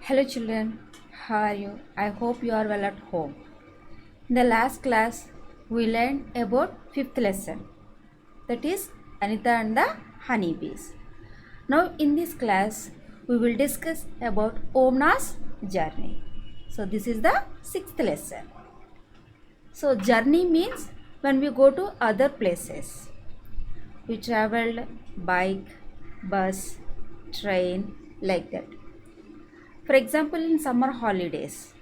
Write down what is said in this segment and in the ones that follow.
Hello children, how are you? I hope you are well at home. In the last class, we learned about fifth lesson, that is Anita and the honeybees. Now in this class, we will discuss about Omna's journey. So this is the sixth lesson. So journey means when we go to other places. We traveled bike, bus, train, like that. For example, in summer holidays,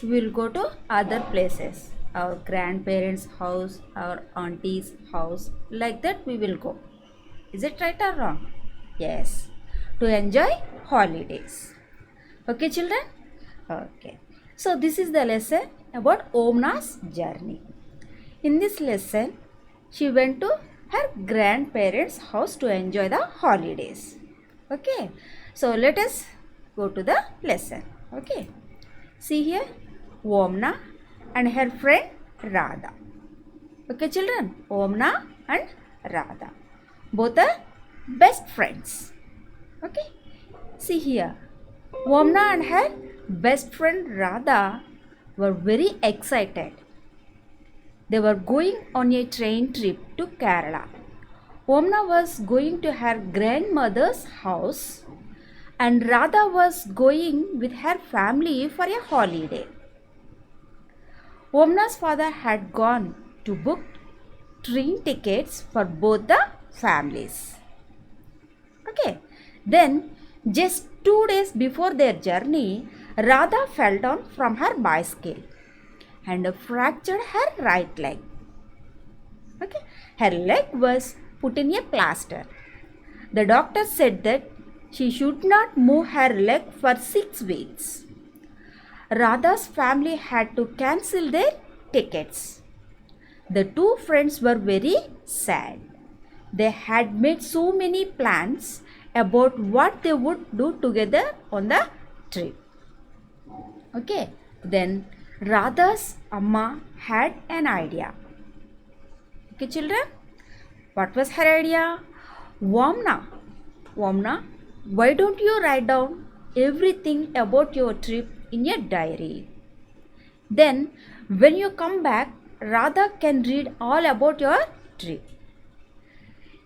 we will go to other places, our grandparents' house, our auntie's house, like that we will go. Is it right or wrong? Yes, to enjoy holidays. Okay, children? Okay. So, this is the lesson about Omna's journey. In this lesson, she went to her grandparents' house to enjoy the holidays. Okay. So, let us go to the lesson. Okay. See here, Omna and her friend Radha. Okay, children, Omna and Radha. Both are best friends. Okay. See here, Omna and her best friend Radha were very excited. They were going on a train trip to Kerala. Omna was going to her grandmother's house and Radha was going with her family for a holiday. Omna's father had gone to book train tickets for both the families. Okay. Then, just 2 days before their journey, Radha fell down from her bicycle and fractured her right leg. Okay. Her leg was put in a plaster. The doctor said that she should not move her leg for 6 weeks. Radha's family had to cancel their tickets. The two friends were very sad. They had made so many plans about what they would do together on the trip. Okay, then Radha's Amma had an idea. Okay, children, what was her idea? Vamna, why don't you write down everything about your trip in a diary? Then, when you come back, Radha can read all about your trip.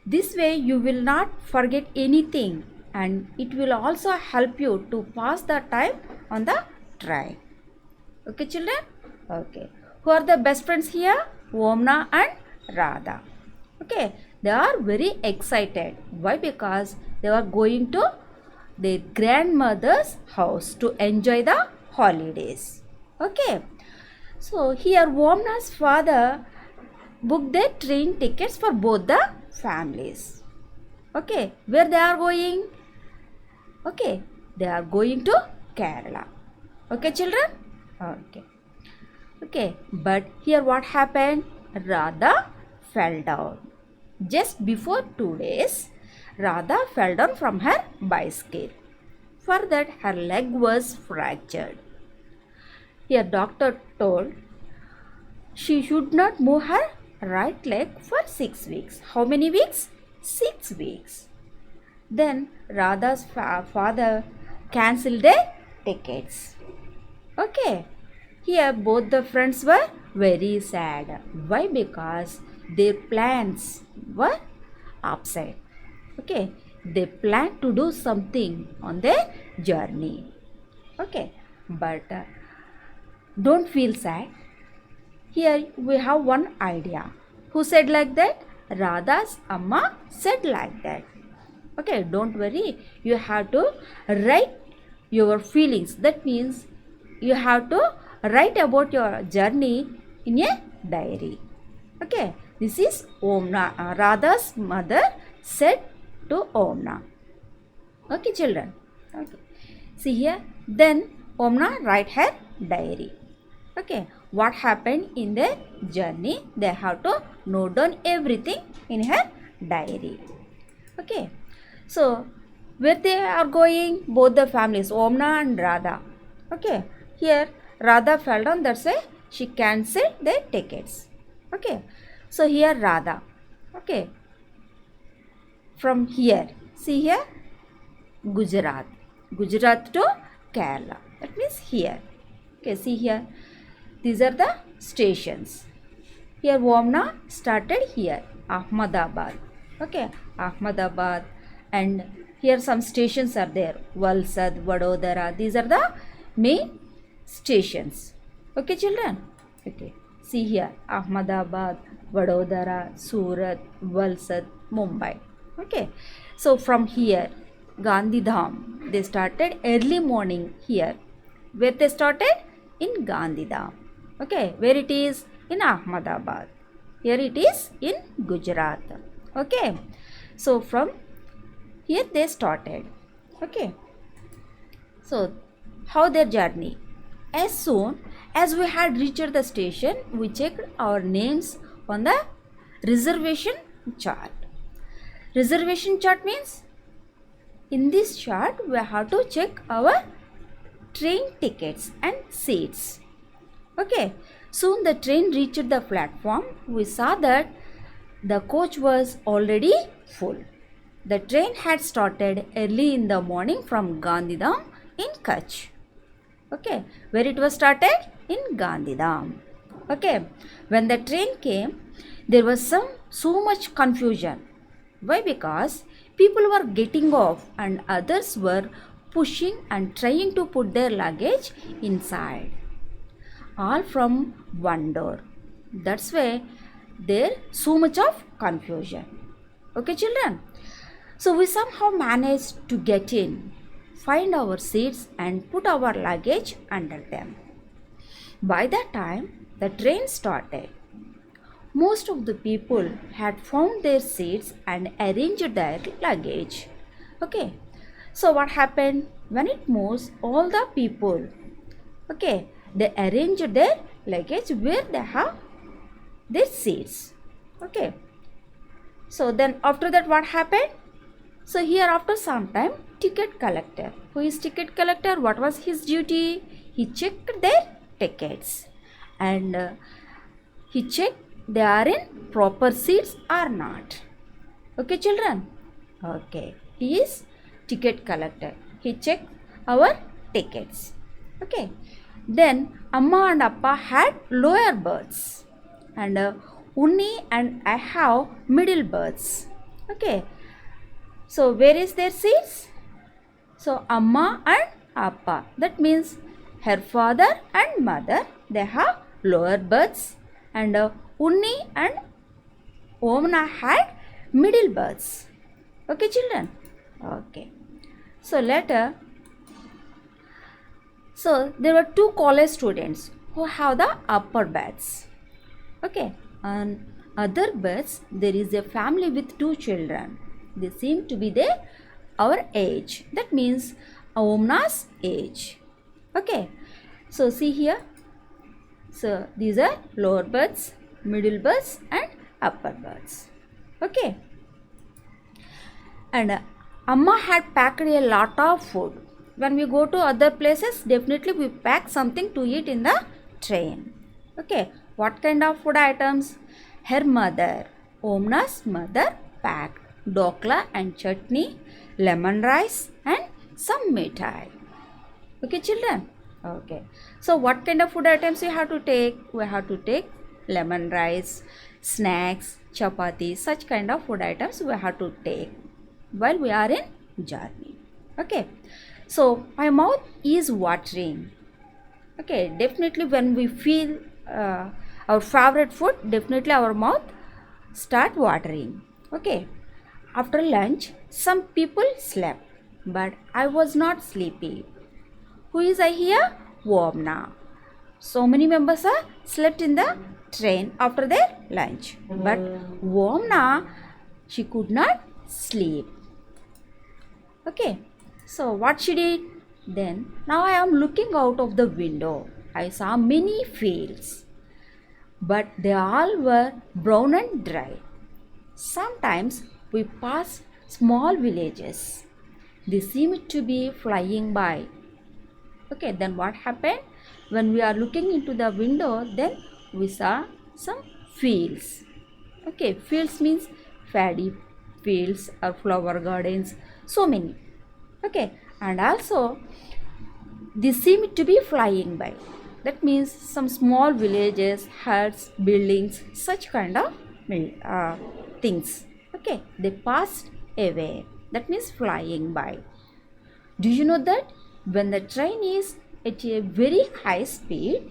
This way, you will not forget anything and it will also help you to pass the time on the train. Okay, children? Okay. Who are the best friends here? Omna and Radha. Okay. They are very excited. Why? Because they are going to their grandmother's house to enjoy the holidays. Okay. So, here Omna's father booked their train tickets for both the families. Okay. Where they are going? Okay. They are going to Kerala. Okay, children? Okay. Okay. But here what happened? Radha fell down. Just before 2 days, Radha fell down from her bicycle. For that, her leg was fractured. Here, doctor told she should not move her right leg for 6 weeks. How many weeks? 6 weeks. Then Radha's father cancelled their tickets. Okay. Here both the friends were very sad. Why? Because their plans were upset. Okay. They planned to do something on their journey. Okay. But don't feel sad. Here we have one idea. Who said like that? Radha's Amma said like that. Okay, don't worry. You have to write your feelings. That means you have to write about your journey in a diary. Okay, this is Omna. Radha's mother said to Omna. Okay, children. Okay. See here. Then Omna write her diary. Okay, what happened in their journey? They have to note down everything in her diary. Okay, so where they are going? Both the families, Omna and Radha. Okay, here Radha fell down. That's why she cancelled their tickets. Okay, so here Radha. Okay, from here, see here, Gujarat to Kerala. That means here. Okay, see here. These are the stations. Here Vamna started here, Ahmedabad. Okay, Ahmedabad, and here some stations are there. Valsad, Vadodara. These are the main stations. Okay, children. Okay, see here, Ahmedabad, Vadodara, Surat, Valsad, Mumbai. Okay, so from here, Gandhidham, they started early morning here. Where they started? In Gandhidham. Okay, where it is? In Ahmedabad. Here it is in Gujarat. Okay, so from here they started. Okay, so how their journey? As soon as we had reached the station, we checked our names on the reservation chart. Reservation chart means in this chart we have to check our train tickets and seats. Okay, soon the train reached the platform. We saw that the coach was already full. The train had started early in the morning from Gandhidham in Kutch. Okay, where it was started? In Gandhidham. Okay, when the train came, there was so much confusion. Why? Because people were getting off and others were pushing and trying to put their luggage inside. All from one door. That's why there so much of confusion. Okay, children. So we somehow managed to get in, find our seats and put our luggage under them. By that time, the train started. Most of the people had found their seats and arranged their luggage. Okay, so what happened? When it moves, all the people, okay, they arranged their luggage where they have their seats. Okay, so then after that what happened? So here after some time, ticket collector. Who is ticket collector? What was his duty? He checked their tickets and he checked they are in proper seats or not. Okay, children. Okay, he is ticket collector. He checked our tickets. Okay, then Amma and Appa had lower berths and Unni and I have middle berths. Okay, so where is their seats? So Amma and Appa, that means her father and mother, they have lower berths and Unni and Omna had middle berths. Okay, children. Okay, so later, so there were two college students who have the upper berths. Okay, on other berths there is a family with two children. They seem to be our age. That means Omna's age. Okay, so see here. So these are lower berths, middle berths and upper berths. Okay, and Amma had packed a lot of food. When we go to other places, definitely we pack something to eat in the train. Okay, what kind of food items? Her mother, Omna's mother, packed dokla and chutney, lemon rice and some mithai. Okay, children. Okay, so what kind of food items we have to take? We have to take lemon rice, snacks, chapati, such kind of food items we have to take while we are in journey. Okay, so my mouth is watering. Okay, definitely when we feel our favorite food, definitely our mouth start watering. Okay, after lunch, some people slept, but I was not sleepy. Who is I here? Vamna. So many members are slept in the train after their lunch. But Vamna, she could not sleep. Okay, so what she did? Then, now I am looking out of the window. I saw many fields, but they all were brown and dry. Sometimes we passed small villages. They seemed to be flying by. Okay, then what happened? When we are looking into the window, then we saw some fields. Okay, fields means paddy fields or flower gardens, so many. Okay, and also they seem to be flying by. That means some small villages, huts, buildings, such kind of things. Okay, they passed away. That means flying by. Do you know that when the train is at a very high speed,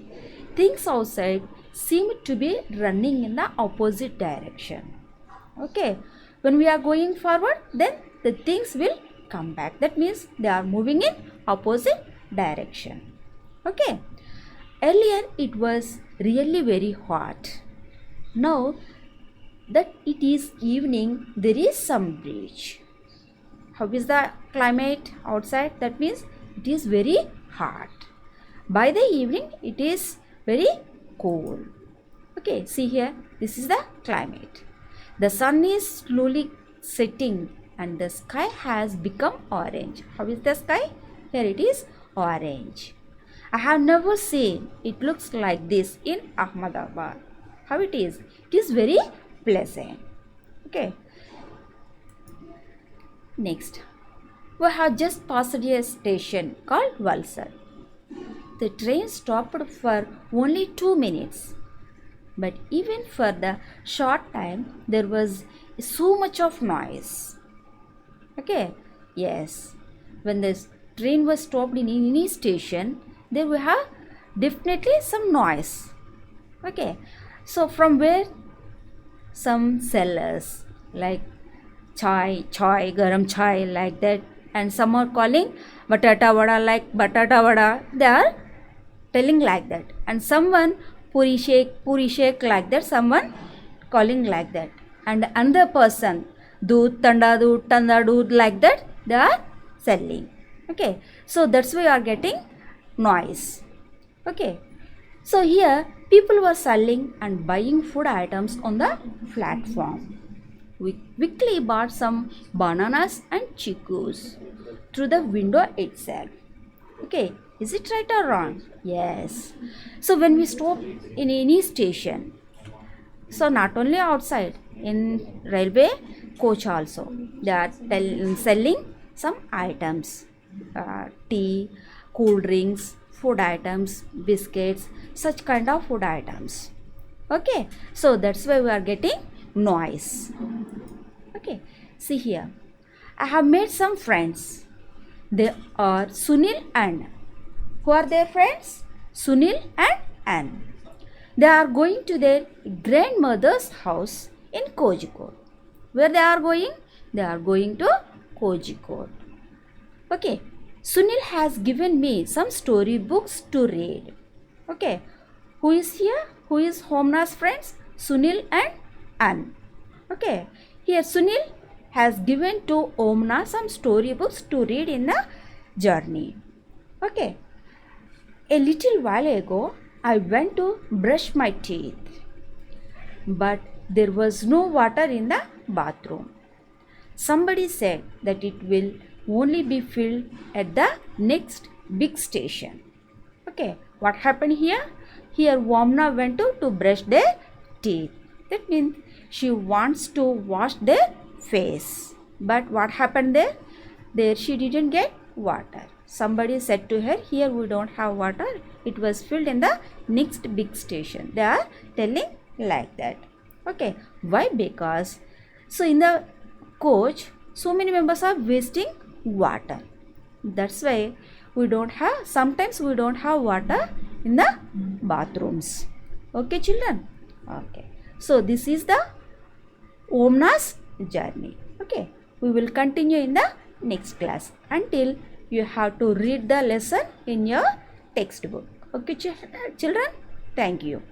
things outside seem to be running in the opposite direction. Okay, when we are going forward, then the things will come back. That means they are moving in opposite direction. Okay, earlier it was really very hot. Now that it is evening, there is some breeze. How is the climate outside? That means it is very hot. By the evening, it is very cool. Okay, see here, this is the climate. The sun is slowly setting and the sky has become orange. How is the sky? Here it is orange. I have never seen it looks like this in Ahmedabad. How it is? It is very pleasant. Okay. Next, we have just passed a station called Valsad. The train stopped for only 2 minutes. But even for the short time, there was so much of noise. Okay, yes. When the train was stopped in any station, there will have definitely some noise. Okay, so from where? Some sellers like chai, garam chai like that, and some are calling batata vada like batata vada. They are telling like that, and someone puri shake like that. Someone calling like that, and another person tanda doodh like that. They are selling. Okay, so that's why you are getting noise. Okay, so here people were selling and buying food items on the platform. We quickly bought some bananas and chicos through the window itself. Okay, is it right or wrong? Yes. So when we stop in any station, so not only outside, in railway coach also, they are selling some items, tea, cool drinks, food items, biscuits, such kind of food items. Okay, so that's why we are getting noise. Okay, see here, I have made some friends. They are Sunil and who are their friends? Sunil and Ann. They are going to their grandmother's house in Kozhikode. Where they are going? They are going to Kozhikode. Okay, Sunil has given me some story books to read. Okay, who is here? Who is Homna's friends? Sunil and Ann. Okay, here Sunil has given to Omna some storybooks to read in the journey. Okay, a little while ago I went to brush my teeth, but there was no water in the bathroom. Somebody said that it will only be filled at the next big station. Okay, what happened here? Here Omna went to brush their teeth. That means she wants to wash their face. But what happened there? There she didn't get water. Somebody said to her, here we don't have water. It was filled in the next big station. They are telling like that. Okay, why? Because so in the coach, so many members are wasting water. That's why we don't have, sometimes we don't have water in the bathrooms. Okay, children? Okay. So this is the Omna's journey. Okay, we will continue in the next class until you have to read the lesson in your textbook. Okay, children? Thank you.